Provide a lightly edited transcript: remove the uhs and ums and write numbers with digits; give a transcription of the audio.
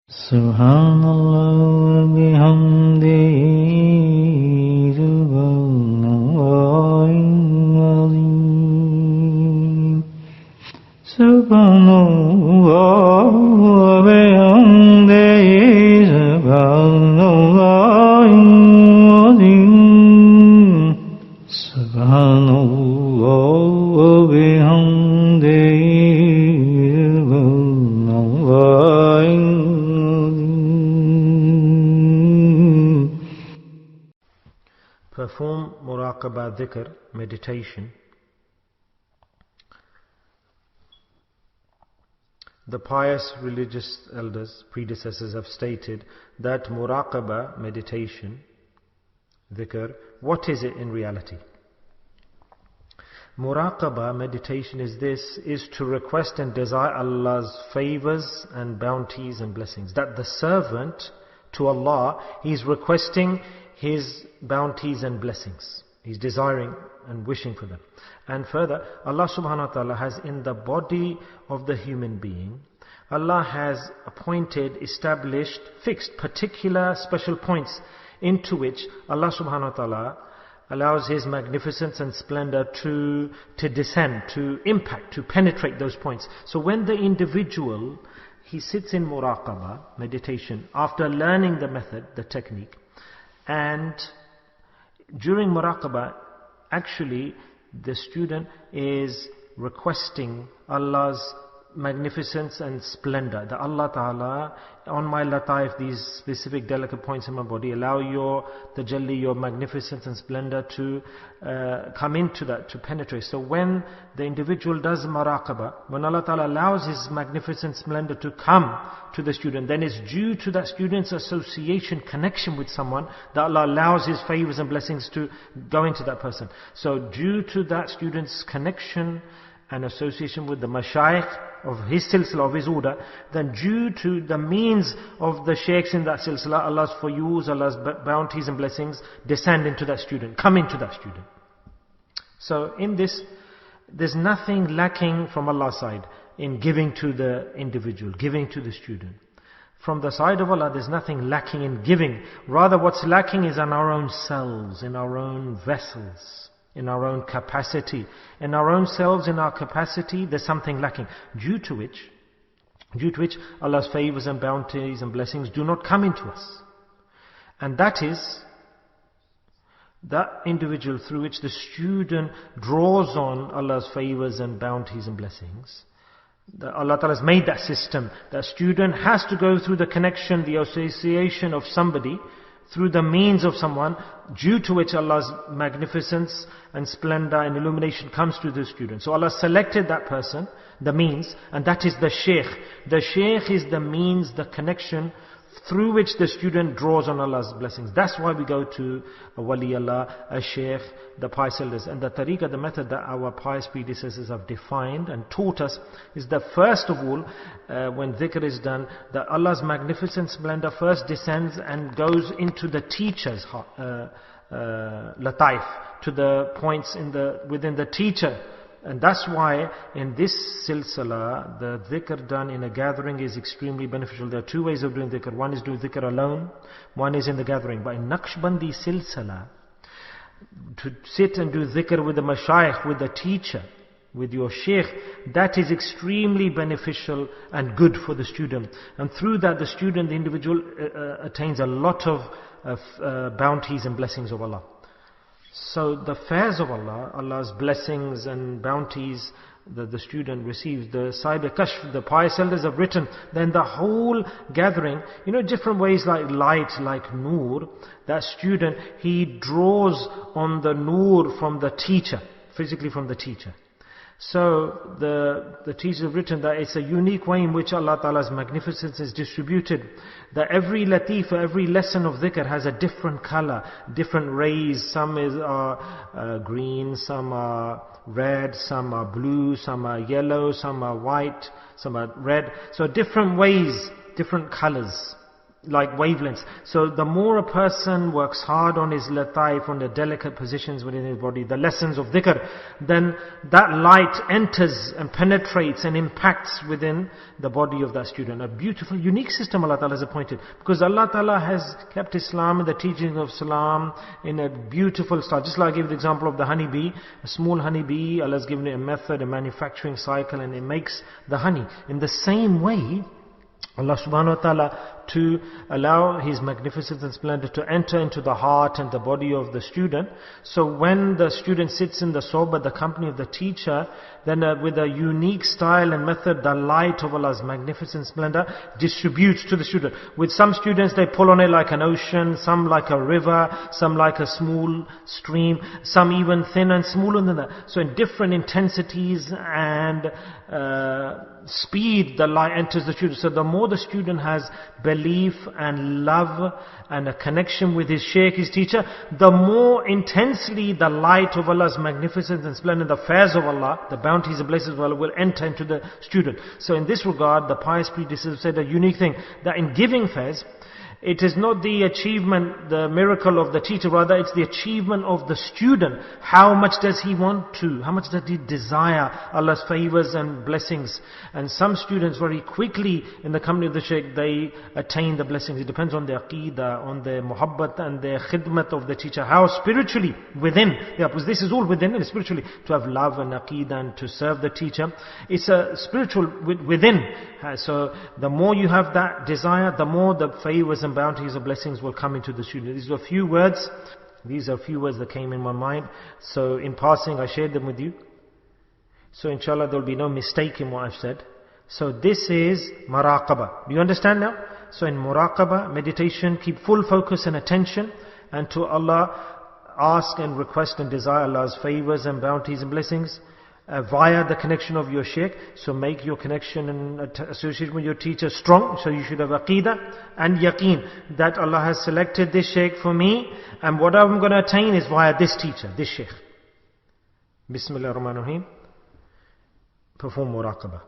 Subhanallah bihamdihi subhanallahil azim. Subhanallah bihamdihi subhanallahil azim. Subhanallah bihamdihi subhanallahil. Perform Muraqabah dhikr, meditation. The pious religious elders, predecessors have stated that Muraqabah, meditation, dhikr, what is it in reality? Muraqabah, meditation is to request and desire Allah's favors and bounties and blessings. That the servant to Allah, he's requesting His bounties and blessings. He's desiring and wishing for them. And further, Allah subhanahu wa ta'ala has in the body of the human being, Allah has appointed, established, fixed particular special points into which Allah subhanahu wa ta'ala allows His magnificence and splendor to descend, to impact, to penetrate those points. So when the individual, he sits in Muraqabah, meditation, after learning the method, the technique, and during Muraqabah, actually the student is requesting Allah's magnificence and splendor. That Allah Ta'ala, on my lataif, these specific delicate points in my body, allow your tajalli, your magnificence and splendor to come into that, to penetrate. So when the individual does Muraqabah, when Allah Ta'ala allows His magnificent splendor to come to the student, then it's due to that student's association, connection with someone, that Allah allows His favors and blessings to go into that person. So due to that student's connection and association with the mashayikh of his silsila, of his order, then due to the means of the sheikhs in that silsila, Allah's fayuz, Allah's bounties and blessings descend into that student, come into that student. So in this, there's nothing lacking from Allah's side in giving to the individual, giving to the student. From the side of Allah, there's nothing lacking in giving. Rather, what's lacking is in our own selves, in our own vessels, in our own capacity. In our own selves, in our capacity, there's something lacking. Due to which Allah's favors and bounties and blessings do not come into us. And that is that individual through which the student draws on Allah's favors and bounties and blessings. Allah Ta'ala has made that system. That student has to go through the connection, the association of somebody, through the means of someone, due to which Allah's magnificence and splendor and illumination comes to the student. So Allah selected that person, the means, and that is the sheikh. The sheikh is the means, the connection through which the student draws on Allah's blessings. That's why we go to a wali Allah, a sheikh, the pious elders. And the tariqah, the method that our pious predecessors have defined and taught us, is that first of all, when dhikr is done, that Allah's magnificent splendor first descends and goes into the teacher's lataif, to the points within the teacher. And that's why in this silsila, the dhikr done in a gathering is extremely beneficial. There are two ways of doing dhikr. One is doing dhikr alone, one is in the gathering. But in Naqshbandi silsila, to sit and do dhikr with the mashayikh, with the teacher, with your sheikh, that is extremely beneficial and good for the student. And through that, the student, the individual, attains a lot of bounties and blessings of Allah. So the fairs of Allah, Allah's blessings and bounties that the student receives, the Sahib Kashf, the pious elders have written, then the whole gathering, different ways like light, like nur, that student, he draws on the nur from the teacher, physically from the teacher. So the teachers have written that it's a unique way in which Allah Ta'ala's magnificence is distributed. That every latifa, every lesson of dhikr has a different color, different rays. Some are green, some are red, some are blue, some are yellow, some are white, some are red. So different ways, different colors like wavelengths. So the more a person works hard on his lataif, on the delicate positions within his body, the lessons of dhikr, then that light enters and penetrates and impacts within the body of that student. A beautiful, unique system Allah Ta'ala has appointed. Because Allah Ta'ala has kept Islam and the teachings of Islam in a beautiful style. Just like I gave the example of the honeybee, a small honeybee, Allah has given it a method, a manufacturing cycle, and it makes the honey. In the same way, Allah subhanahu wa ta'ala, to allow His magnificence and splendor to enter into the heart and the body of the student. So when the student sits in the sohbah, the company of the teacher, then with a unique style and method, the light of Allah's magnificent splendor distributes to the student. With some students, they pull on it like an ocean, some like a river, some like a small stream, some even thin and smaller than that. So in different intensities and speed, the light enters the student. So the more the student has belief and love and a connection with his shaykh, his teacher, the more intensely the light of Allah's magnificence and splendor, the fairs of Allah, the bounties and blessings of Allah will enter into the student. So in this regard, the pious predecessors said a unique thing, that in giving fairs, it is not the achievement, the miracle of the teacher, rather it's the achievement of the student. How much does he want to? How much does he desire Allah's favors and blessings? And some students very quickly in the company of the Shaykh, they attain the blessings. It depends on their aqeedah, on their muhabbat and their khidmat of the teacher. How spiritually within, because this is all within and spiritually, to have love and aqeedah and to serve the teacher. It's a spiritual within. So the more you have that desire, the more the favors and bounties of blessings will come into the student. These are a few words. These are a few words that came in my mind. So in passing, I shared them with you. So inshallah, there will be no mistake in what I've said. So this is Muraqabah. Do you understand now? So in Muraqabah, meditation, keep full focus and attention, and to Allah ask and request and desire Allah's favors and bounties and blessings via the connection of your shaykh. So make your connection and association with your teacher strong. So you should have aqeedah and yaqeen that Allah has selected this shaykh for me, and what I'm going to attain is via this teacher, this shaykh. Bismillah ar-Rahman ar-Rahim. Perform Muraqabah.